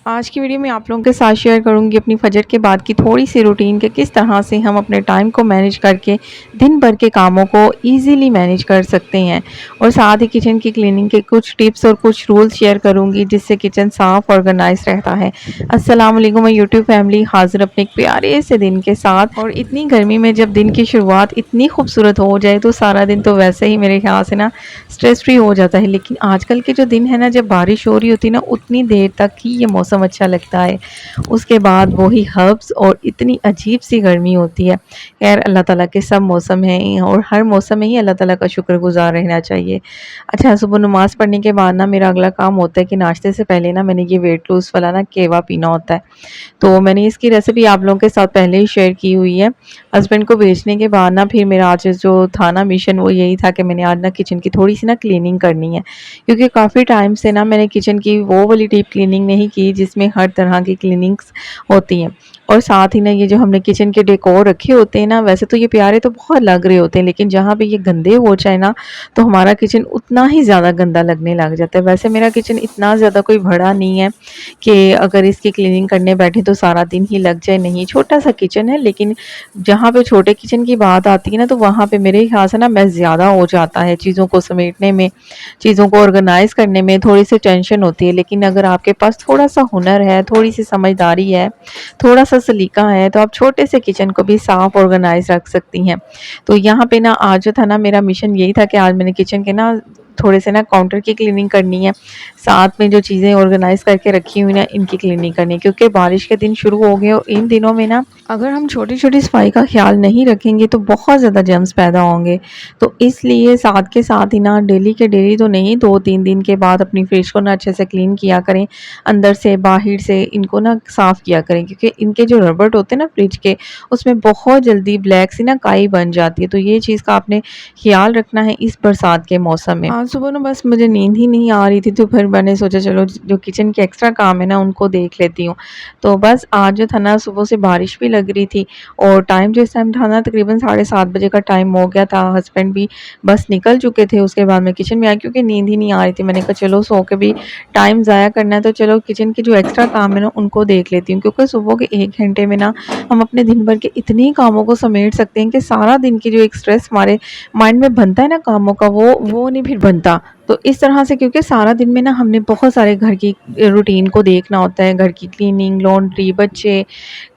आज की वीडियो में आप लोगों के साथ शेयर करूंगी अपनी फजर के बाद की थोड़ी सी रूटीन के किस तरह से हम अपने टाइम को मैनेज करके दिन भर के कामों को इजीली मैनेज कर सकते हैं। और साथ ही किचन की क्लीनिंग के कुछ टिप्स और कुछ रूल्स शेयर करूंगी जिससे किचन साफ ऑर्गेनाइज रहता है। अस्सलाम वालेकुम यूट्यूब फैमिली, हाजिर अपने एक प्यारे से दिन के साथ। और इतनी गर्मी में जब दिन की शुरुआत इतनी खूबसूरत हो जाए तो सारा दिन तो वैसे ही मेरे ख्याल से ना स्ट्रेस फ्री हो जाता है। लेकिन आजकल के जो दिन है ना, जब बारिश हो रही होती है ना, उतनी देर तक ही ये मौसम अच्छा लगता है। उसके बाद वही हर्ब्स और इतनी अजीब सी गर्मी होती है। खैर, अल्लाह ताला के सब मौसम हैं और हर मौसम में ही अल्लाह ताला का शुक्रगुजार रहना चाहिए। अच्छा, सुबह नमाज़ पढ़ने के बाद ना मेरा अगला काम होता है कि नाश्ते से पहले ना मैंने ये वेट लूज़ वाला ना केवा पीना होता है। तो मैंने इसकी रेसिपी आप लोगों के साथ पहले ही शेयर की हुई है। हस्बैंड को भेजने के बाद ना फिर मेरा आज जो था ना मिशन, वो यही था कि मैंने आज ना किचन की थोड़ी सी ना क्लीनिंग करनी है। क्योंकि काफ़ी टाइम से ना मैंने किचन की वो वाली डीप क्लीनिंग नहीं की जिसमें हर तरह की क्लीनिंग्स होती हैं। और साथ ही ना ये जो हमने किचन के डेकोर रखे होते हैं ना, वैसे तो ये प्यारे तो बहुत लग रहे होते हैं, लेकिन जहाँ पे ये गंदे हो जाए ना तो हमारा किचन उतना ही ज़्यादा गंदा लगने लग जाता है। वैसे मेरा किचन इतना ज़्यादा कोई बड़ा नहीं है कि अगर इसकी क्लीनिंग करने बैठे तो सारा दिन ही लग जाए, नहीं, छोटा सा किचन है। लेकिन जहाँ पे छोटे किचन की बात आती है ना, तो वहाँ पे मेरे ख्याल से ना मैस ज़्यादा हो जाता है। चीज़ों को समेटने में, चीज़ों को ऑर्गेनाइज करने में थोड़ी सी टेंशन होती है। लेकिन अगर आपके पास थोड़ा सा हुनर है, थोड़ी सी समझदारी है, थोड़ा सा सलीका है, तो आप छोटे से किचन को भी साफ ऑर्गेनाइज रख सकती हैं। तो यहाँ पे ना आज जो था ना, मेरा मिशन यही था कि आज मैंने किचन के ना थोड़े से ना काउंटर की क्लीनिंग करनी है। साथ में जो चीज़ें ऑर्गेनाइज करके रखी हुई ना, इनकी क्लीनिंग करनी है। क्योंकि बारिश के दिन शुरू हो गए और इन दिनों में ना अगर हम छोटी छोटी सफाई का ख्याल नहीं रखेंगे तो बहुत ज़्यादा जर्म्स पैदा होंगे। तो इसलिए साथ के साथ ही ना डेली के डेली तो नहीं, 2-3 दिन के बाद अपनी फ्रिज को ना अच्छे से क्लीन किया करें। अंदर से बाहर से इनको ना साफ़ किया करें, क्योंकि इनके जो रबड़ होते हैं ना फ्रिज के, उसमें बहुत जल्दी ब्लैक सी ना काई बन जाती है। तो ये चीज़ का आपने ख्याल रखना है इस बरसात के मौसम में। आज सुबह ना बस मुझे नींद ही नहीं आ रही थी, तो फिर मैंने सोचा चलो जो किचन के एक्स्ट्रा काम है ना उनको देख लेती हूँ। तो बस आज जो था ना, सुबह से बारिश भी लग रही थी और टाइम जो इस टाइम था ना, तकरीबन 7:30 बजे का टाइम हो गया था। हस्बैंड भी बस निकल चुके थे। उसके बाद मैं किचन में आई क्योंकि नींद ही नहीं आ रही थी। मैंने कहा चलो सो के भी टाइम ज़ाया करना है, तो चलो किचन के जो एक्स्ट्रा काम है ना उनको देख लेती हूँ। क्योंकि सुबह के 1 घंटे में ना हम अपने दिन भर के इतने कामों को समेट सकते हैं कि सारा दिन की जो एक स्ट्रेस हमारे माइंड में बनता है ना कामों का, वो नहीं फिर बनता। तो इस तरह से, क्योंकि सारा दिन में ना हमने बहुत सारे घर की रूटीन को देखना होता है, घर की क्लीनिंग, लॉन्ड्री, बच्चे,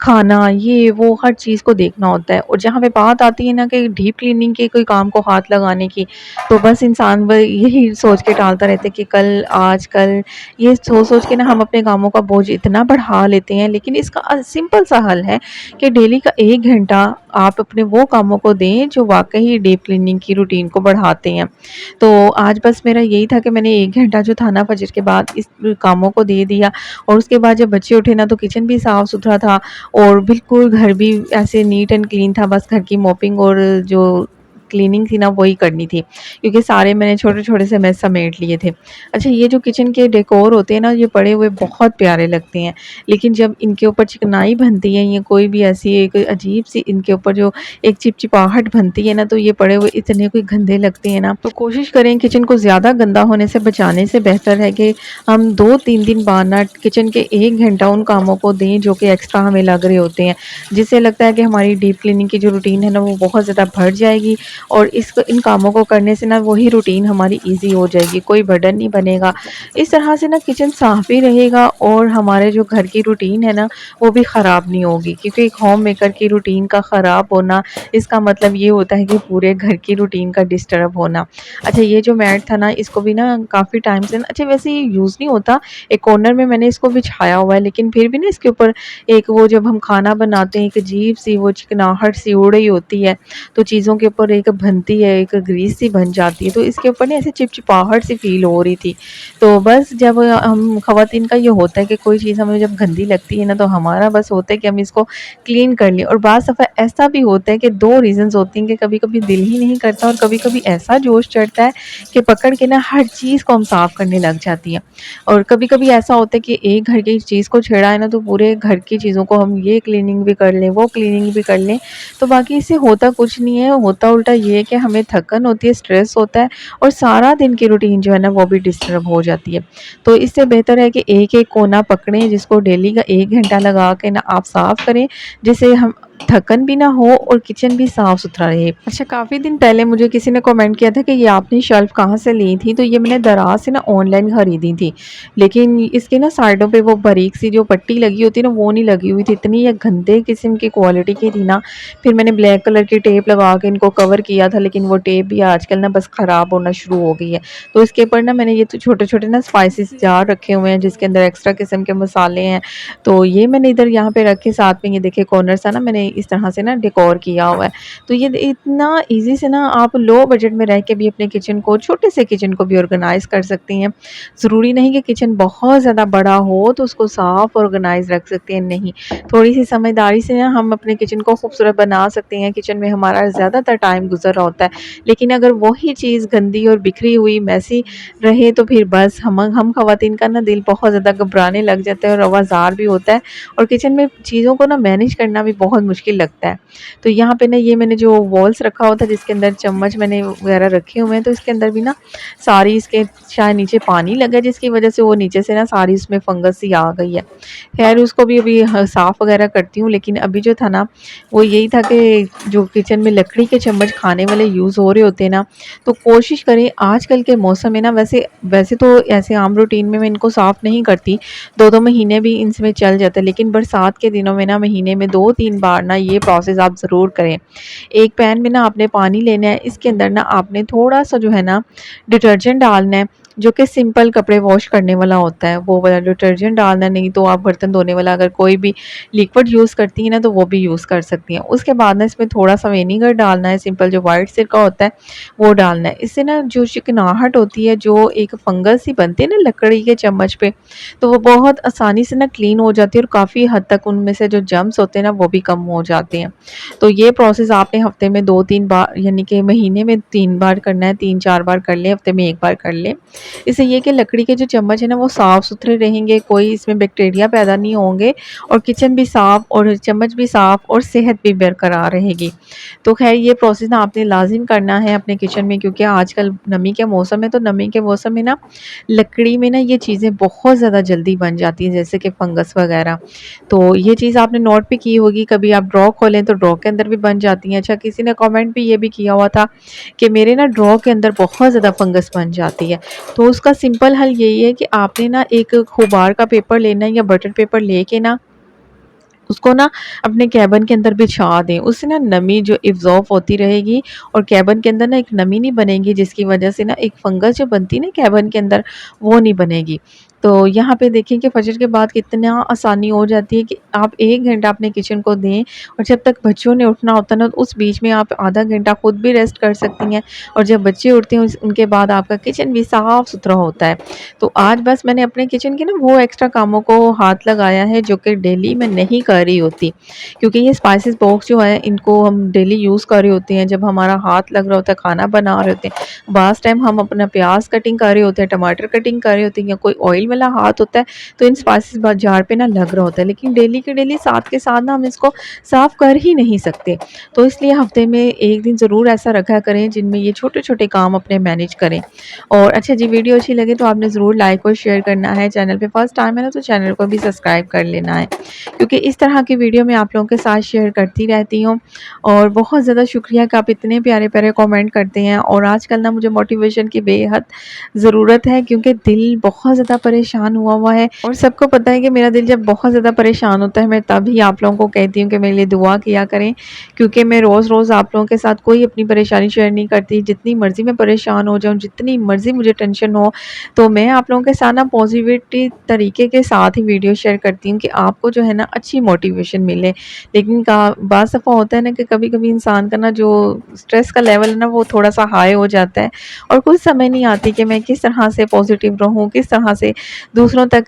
खाना, ये वो हर चीज़ को देखना होता है। और जहाँ पे बात आती है ना कि डीप क्लीनिंग के कोई काम को हाथ लगाने की, तो बस इंसान यही सोच के टालता रहता है कि कल, आज, कल, ये सोच सोच के ना हम अपने कामों का बोझ इतना बढ़ा लेते हैं। लेकिन इसका सिंपल सा हल है कि डेली का 1 घंटा आप अपने वो कामों को दें जो वाकई डीप क्लीनिंग की रूटीन को बढ़ाते हैं। तो आज बस मेरा यही था कि मैंने 1 घंटा जो था ना फजर के बाद इस कामों को दे दिया। और उसके बाद जब बच्चे उठे ना, तो किचन भी साफ़ सुथरा था और बिल्कुल घर भी ऐसे नीट एंड क्लीन था। बस घर की मॉपिंग और जो क्लीनिंग थी ना वही करनी थी, क्योंकि सारे मैंने छोटे-छोटे से मेस समेट लिए थे। अच्छा, ये जो किचन के डेकोर होते हैं ना, ये पड़े हुए बहुत प्यारे लगते हैं। लेकिन जब इनके ऊपर चिकनाई बनती है, या कोई भी ऐसी एक अजीब-सी इनके ऊपर जो एक चिपचिपाहट बनती है ना, तो ये पड़े हुए इतने कोई गंदे लगते हैं ना। तो कोशिश करें किचन को ज़्यादा गंदा होने से बचाने से बेहतर है कि हम 2-3 दिन बाद ना किचन के 1 घंटा उन कामों को दें जो कि एक्स्ट्रा हमें लग रहे होते हैं। जिससे लगता है कि हमारी डीप क्लीनिंग की जो रूटीन है ना, वो बहुत ज़्यादा बढ़ जाएगी। और इन कामों को करने से ना वही रूटीन हमारी ईज़ी हो जाएगी, कोई बर्डन नहीं बनेगा। इस तरह से ना किचन साफ़ भी रहेगा और हमारे जो घर की रूटीन है ना, वो भी ख़राब नहीं होगी। क्योंकि एक होम मेकर की रूटीन का ख़राब होना, इसका मतलब ये होता है कि पूरे घर की रूटीन का डिस्टर्ब होना। अच्छा, ये जो मैट था ना, इसको भी ना काफ़ी टाइम से ना, अच्छा वैसे ये यूज़ नहीं होता, एक कॉर्नर में मैंने इसको बिछाया हुआ है। लेकिन फिर भी ना इसके ऊपर एक वो, जब हम खाना बनाते हैं, एक अजीब-सी वो चिकनाहट सी उड़ रही होती है, तो चीज़ों के ऊपर एक बनती है, एक ग्रीस सी बन जाती है, तो इसके ऊपर ना ऐसे चिपचिपाहट सी फ़ील हो रही थी। तो बस जब हम ख़वातीन का ये होता है कि कोई चीज़ हमें जब गंदी लगती है ना, तो हमारा बस होता है कि हम इसको क्लीन कर लें। और बाज़ दफ़ा ऐसा भी होता है कि 2 रीज़न्स होती हैं कि कभी-कभी दिल ही नहीं करता और कभी-कभी ऐसा जोश चढ़ता है कि पकड़ के ना हर चीज़ को हम साफ़ करने लग जाती हैं। और कभी-कभी ऐसा होता है कि एक घर की चीज़ को छेड़ा है ना, तो पूरे घर की चीज़ों को हम ये क्लीनिंग भी कर लें, वो क्लीनिंग भी कर लें, तो बाकी इससे होता कुछ नहीं है। होता उल्टा ये है कि हमें थकन होती है, स्ट्रेस होता है और सारा दिन की रूटीन जो है ना वो भी डिस्टर्ब हो जाती है। तो इससे बेहतर है कि एक-एक कोना पकड़ें जिसको डेली का 1 घंटा लगा के ना आप साफ़ करें, जिससे हम थकन भी ना हो और किचन भी साफ-सुथरा रहे। अच्छा, काफ़ी दिन पहले मुझे किसी ने कमेंट किया था कि ये आपने शेल्फ़ कहाँ से ली थी? तो ये मैंने दराज़ से ना ऑनलाइन खरीदी थी। लेकिन इसके ना साइडों पे वो बारीक सी जो पट्टी लगी होती है ना वो नहीं लगी हुई थी। इतनी ये गंदे किस्म की क्वालिटी की थी ना, फिर मैंने ब्लैक कलर की टेप लगा के इनको कवर किया था, लेकिन वो टेप भी आजकल ना बस ख़राब होना शुरू हो गई है। तो इसके ऊपर ना मैंने ये तो छोटे-छोटे ना स्पाइसेस जार रखे हुए हैं जिसके अंदर एक्स्ट्रा किस्म के मसाले हैं। तो ये मैंने इधर यहाँ पे रखे, साथ में ये देखिए कॉर्नर सा ना मैंने इस तरह से ना डेकोर किया हुआ है। तो ये इतना ईज़ी से ना आप लो बजट में रह के भी अपने किचन को, छोटे से किचन को भी ऑर्गेनाइज़ कर सकती हैं। ज़रूरी नहीं कि किचन बहुत ज़्यादा बड़ा हो तो उसको साफ़ ऑर्गेनाइज़ रख सकते हैं, नहीं। थोड़ी-सी समझदारी से ना हम अपने किचन को खूबसूरत बना सकते हैं। किचन में हमारा ज़्यादातर टाइम गुज़र रहा होता है, लेकिन अगर वही चीज़ गंदी और बिखरी हुई मैसी रहे तो फिर बस हम ख़वातीन का ना दिल बहुत ज़्यादा घबराने लग जाता है और आवाज़ार भी होता है और किचन में चीज़ों को ना मैनेज करना भी बहुत मुश्किल लगता है। तो यहाँ पे ना ये मैंने जो वॉल्स रखा हुआ था जिसके अंदर चम्मच मैंने वगैरह रखे हुए हैं, तो इसके अंदर भी ना सारी इसके शायद नीचे पानी लगा है जिसकी वज़ह से वो नीचे से ना सारी उसमें फंगस सी आ गई है। ख़ैर उसको भी अभी साफ़ वगैरह करती हूँ, लेकिन अभी जो था ना वो यही था कि जो किचन में लकड़ी के चम्मच खाने वाले यूज़ हो रहे होते हैं ना, तो कोशिश करें आजकल के मौसम में ना, वैसे वैसे तो ऐसे आम रूटीन में मैं इनको साफ़ नहीं करती, 2-2 महीने भी इनमें चल जाता है, लेकिन बरसात के दिनों में ना महीने में 2-3 बार ना ये प्रोसेस आप ज़रूर करें। एक पैन में ना आपने पानी लेना है, इसके अंदर ना आपने थोड़ा-सा जो है ना डिटर्जेंट डालना है, जो कि सिंपल कपड़े वॉश करने वाला होता है, वो वाला डिटर्जेंट डालना है, नहीं तो आप बर्तन धोने वाला अगर कोई भी लिक्विड यूज़ करती हैं ना तो वो भी यूज़ कर सकती हैं। उसके बाद ना इसमें थोड़ा-सा विनेगर डालना है, सिंपल जो व्हाइट सिरका होता है वो डालना है। इससे ना जो चिकनाहट होती है, जो एक फंगस सी बनती है ना लकड़ी के चम्मच पे, तो वो बहुत आसानी से ना क्लीन हो जाती है और काफ़ी हद तक उनमें से जो जर्म्स होते हैं ना वो भी कम हो जाते हैं। तो ये प्रोसेस आपने हफ्ते में 2-3 बार, यानी कि महीने में 3 बार करना है, 3-4 बार कर लें, हफ्ते में 1 बार कर लें। इससे ये कि लकड़ी के जो चम्मच है ना वो साफ़-सुथरे रहेंगे, कोई इसमें बैक्टीरिया पैदा नहीं होंगे और किचन भी साफ़ और चम्मच भी साफ़ और सेहत भी बरकरार रहेगी। तो ख़ैर ये प्रोसेस ना आपने लाज़िम करना है अपने किचन में, क्योंकि आजकल नमी के मौसम है, तो नमी के मौसम में ना लकड़ी में ना ये चीज़ें बहुत ज़्यादा जल्दी बन जाती हैं, जैसे कि फंगस वग़ैरह। तो ये चीज़ आपने नोट भी की होगी, कभी आप ड्रॉ खोलें तो ड्रॉ के अंदर भी बन जाती हैं। अच्छा, किसी ने कमेंट भी ये भी किया हुआ था कि मेरे ना ड्रॉ के अंदर बहुत ज़्यादा फंगस बन जाती है। तो उसका सिंपल हल यही है कि आपने ना एक ख़ुबार का पेपर लेना है या बटर पेपर लेके ना उसको ना अपने केबिन के अंदर बिछा दें। उससे ना नमी जो इब्ज़ॉर्ब होती रहेगी और केबिन के अंदर ना एक नमी नहीं बनेगी, जिसकी वज़ह से ना एक फंगस जो बनती है ना केबिन के अंदर, वो नहीं बनेगी। तो यहाँ पे देखें कि फ़जर के बाद कितना आसानी हो जाती है कि आप 1 घंटा अपने किचन को दें और जब तक बच्चों ने उठना होता है ना, उस बीच में आप आधा घंटा खुद भी रेस्ट कर सकती हैं और जब बच्चे उठते हैं उनके बाद आपका किचन भी साफ़-सुथरा होता है। तो आज बस मैंने अपने किचन के ना वो एक्स्ट्रा कामों को हाथ लगाया है जो कि डेली मैं नहीं कर रही होती। क्योंकि ये स्पाइसेस बॉक्स जो है इनको हम डेली यूज़ कर रहे होते हैं, जब हमारा हाथ लग रहा होता है, खाना बना रहे होते हैं। बाज़ टाइम हम अपना प्याज़ कटिंग कर रहे होते हैं, टमाटर कटिंग कर रहे होते हैं या कोई ऑयल वाला हाथ होता है, तो इन स्पाइसेस जार पे ना लग रहा होता है। लेकिन डेली के डेली साथ के साथ ना हम इसको साफ़ कर ही नहीं सकते। तो इसलिए हफ़्ते में 1 दिन ज़रूर ऐसा रखा करें जिनमें ये छोटे-छोटे काम अपने मैनेज करें। और अच्छा जी, वीडियो अच्छी लगे तो आपने ज़रूर लाइक और शेयर करना है। चैनल पे फर्स्ट टाइम है ना तो चैनल को भी सब्सक्राइब कर लेना है, क्योंकि इस तरह की वीडियो मैं आप लोगों के साथ शेयर करती रहती हूँ। और बहुत ज़्यादा शुक्रिया कि आप इतने प्यारे-प्यारे कमेंट करते हैं और आजकल ना मुझे मोटिवेशन की बेहद ज़रूरत है, क्योंकि दिल बहुत ज़्यादा परेशान हुआ हुआ है और सबको पता है कि मेरा दिल जब बहुत ज़्यादा परेशान होता है मैं तभी आप लोगों को कहती हूँ कि मेरे लिए दुआ किया करें, क्योंकि मैं रोज़-रोज़ आप लोगों के साथ कोई अपनी परेशानी शेयर नहीं करती। जितनी मर्ज़ी मैं परेशान हो जाऊँ, जितनी मर्ज़ी मुझे टेंशन हो, तो मैं आप लोगों के साथ ना पॉज़िटिविटी तरीके के साथ ही वीडियो शेयर करती हूँ कि आपको जो है ना अच्छी मोटिवेशन मिले। लेकिन का बाज़ दफ़ा होता है ना कि कभी-कभी इंसान का ना जो स्ट्रेस का लेवल है ना वो थोड़ा-सा हाई हो जाता है और कुछ समझ नहीं आती कि मैं किस तरह से पॉज़िटिव रहूँ, किस तरह से दूसरों तक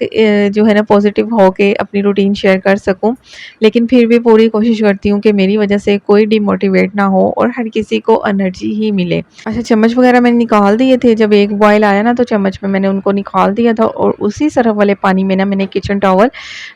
जो है ना पॉजिटिव होके अपनी रूटीन शेयर कर सकूँ। लेकिन फिर भी पूरी कोशिश करती हूँ कि मेरी वजह से कोई डिमोटिवेट ना हो और हर किसी को एनर्जी ही मिले। अच्छा, चम्मच वगैरह मैंने निकाल दिए थे, जब एक बॉयल आया ना तो चम्मच में मैंने उनको निकाल दिया था और उसी सरफ़ वाले पानी में ना मैंने किचन टॉवल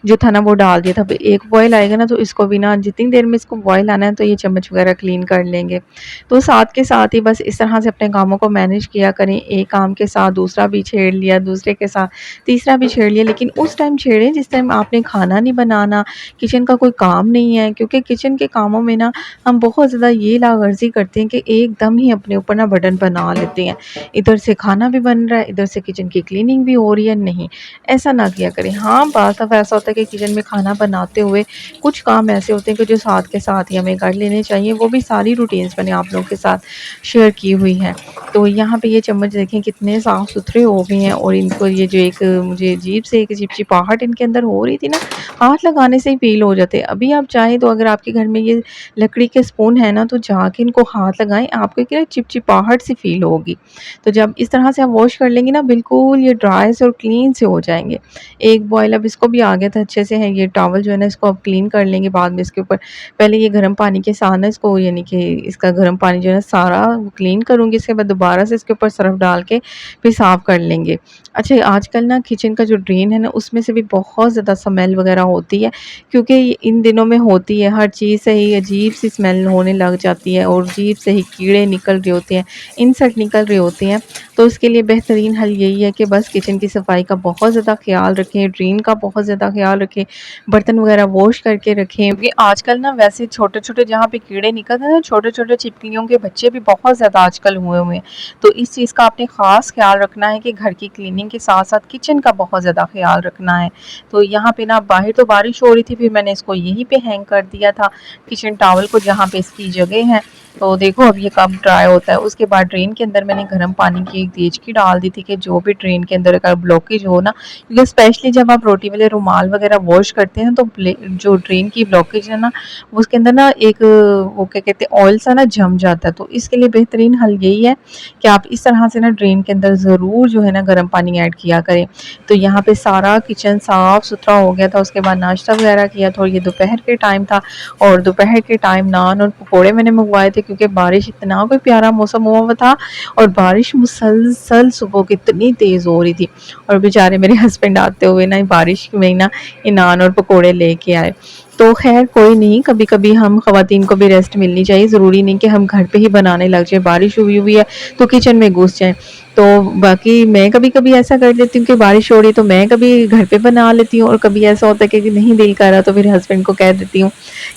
जो था ना वो डाल दिया था। अब एक बॉयल आएगा ना तो इसको भी ना जितनी देर में इसको बॉयल आना है तो ये चम्मच वगैरह क्लीन कर लेंगे। तो साथ के साथ ही बस इस तरह से अपने कामों को मैनेज किया करें, एक काम के साथ दूसरा भी छेड़ लिया, दूसरे के साथ तीसरा भी छेड़ लिया, लेकिन उस टाइम छेड़ें जिस टाइम आपने खाना नहीं बनाना, किचन का कोई काम नहीं है, क्योंकि किचन के कामों में ना हम बहुत ज़्यादा ये लागर्जी करते हैं कि एकदम ही अपने ऊपर ना बर्डन बना लेते हैं। इधर से खाना भी बन रहा है, इधर से किचन की क्लीनिंग भी हो रही है, नहीं, ऐसा ना किया करें। हाँ, बाज़ दफ़ा ऐसा होता है कि किचन में खाना बनाते हुए कुछ काम ऐसे होते हैं कि जो साथ के साथ ही हमें कर लेने चाहिए, वो भी सारी रूटीन्स मैंने आप लोगों के साथ शेयर की हुई हैं। तो यहाँ पे ये चम्मच देखें कितने साफ़-सुथरे हो गए हैं और इनको ये जो एक मुझे अजीब से एक चिपचिपाहट इनके अंदर हो रही थी ना, हाथ लगाने से ही फ़ील हो जाते। अभी आप चाहें तो अगर आपके घर में ये लकड़ी के स्पून है ना तो जाके इनको हाथ लगाएँ, आपको क्या चिपचिपाहट सी फ़ील होगी। तो जब इस तरह से आप वॉश कर लेंगे ना बिल्कुल ये ड्राई से और क्लीन से हो जाएँगे। एक बॉयल अब इसको भी आ गया था अच्छे से है, ये टॉवल जो है ना इसको अब क्लीन कर लेंगे बाद में इसके ऊपर। पहले ये गर्म पानी के साथ ना इसको यानी कि इसका गर्म पानी जो है ना सारा क्लीन करूँगी, इसके बाद दोबारा से इसके ऊपर सर्फ़ डाल के फिर साफ़ कर लेंगे। अच्छा, आजकल ना किचन का जो ड्रेन है ना उसमें से भी बहुत ज़्यादा स्मेल वग़ैरह होती है, क्योंकि इन दिनों में होती है, हर चीज़ से ही अजीब-सी स्मेल होने लग जाती है और अजीब से ही कीड़े निकल रहे होते हैं, इंसेक्ट निकल रहे होते हैं। तो इसके लिए बेहतरीन हल यही है कि बस किचन की सफाई का बहुत ज़्यादा ख़्याल रखें, ड्रेन का बहुत ज़्यादा ख़्याल रखें, बर्तन वग़ैरह वॉश करके रखें। क्योंकि आजकल ना वैसे छोटे-छोटे जहाँ पे कीड़े निकलते हैं ना, छोटे-छोटे छिपकलियों के बच्चे भी बहुत ज़्यादा आजकल हुए हुए हैं। तो इस चीज़ का आपने ख़ास ख़्याल रखना है कि घर की क्लीनिंग के साथ-साथ किचन का बहुत ज़्यादा ख़्याल रखना है। तो यहाँ पे ना बाहर तो बारिश हो रही थी, फिर मैंने इसको यहीं पे हैंग कर दिया था, किचन टॉवल को जहाँ पे इसकी जगह है। तो देखो अब ये कब ड्राई होता है। उसके बाद ड्रेन के अंदर मैंने गर्म पानी की एक देचकी डाल दी थी कि जो भी ड्रेन के अंदर अगर ब्लॉकेज हो ना, क्योंकि स्पेशली जब आप रोटी वाले रुमाल वगैरह वॉश करते हैं तो जो ड्रेन की ब्लॉकेज है ना उसके अंदर ना एक वो क्या कहते हैं ऑयल सा ना जम जाता है। तो इसके लिए बेहतरीन हल यही है कि आप इस तरह से ना ड्रेन के अंदर ज़रूर जो है ना गर्म पानी ऐड किया करें। तो यहाँ पे सारा किचन साफ़ सुथरा हो गया था। उसके बाद नाश्ता वगैरह किया था और ये दोपहर के टाइम था और दोपहर के टाइम नान और पकौड़े मैंने मंगवाए थे, क्योंकि बारिश इतना कोई प्यारा मौसम हुआ हुआ था और बारिश मुसलसल सुबह कितनी तेज़ हो रही थी और बेचारे मेरे हस्बैंड आते हुए ना बारिश में ना ये नान और पकौड़े लेके आए। तो ख़ैर कोई नहीं, कभी-कभी हम ख़वातीन को भी रेस्ट मिलनी चाहिए, ज़रूरी नहीं कि हम घर पे ही बनाने लग जाएँ, बारिश हुई हुई है तो किचन में घुस जाएँ। तो बाकी मैं कभी-कभी ऐसा कर लेती हूँ कि बारिश हो रही है तो मैं कभी घर पे बना लेती हूँ और कभी ऐसा होता है कि नहीं दिल कर रहा तो फिर हस्बैंड को कह देती हूँ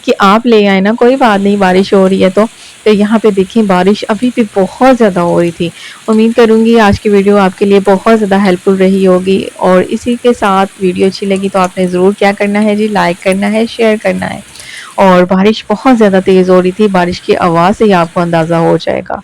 कि आप ले आए ना, कोई बात नहीं बारिश हो रही है तो। तो यहाँ पे देखिए बारिश अभी भी बहुत ज़्यादा हो रही थी। उम्मीद करूँगी आज की वीडियो आपके लिए बहुत ज़्यादा हेल्पफुल रही होगी और इसी के साथ वीडियो अच्छी लगी तो आपने ज़रूर क्या करना है जी, लाइक करना है, शेयर करना है। और बारिश बहुत ज़्यादा तेज़ हो रही थी, बारिश की आवाज़ से ही आपको अंदाज़ा हो जाएगा।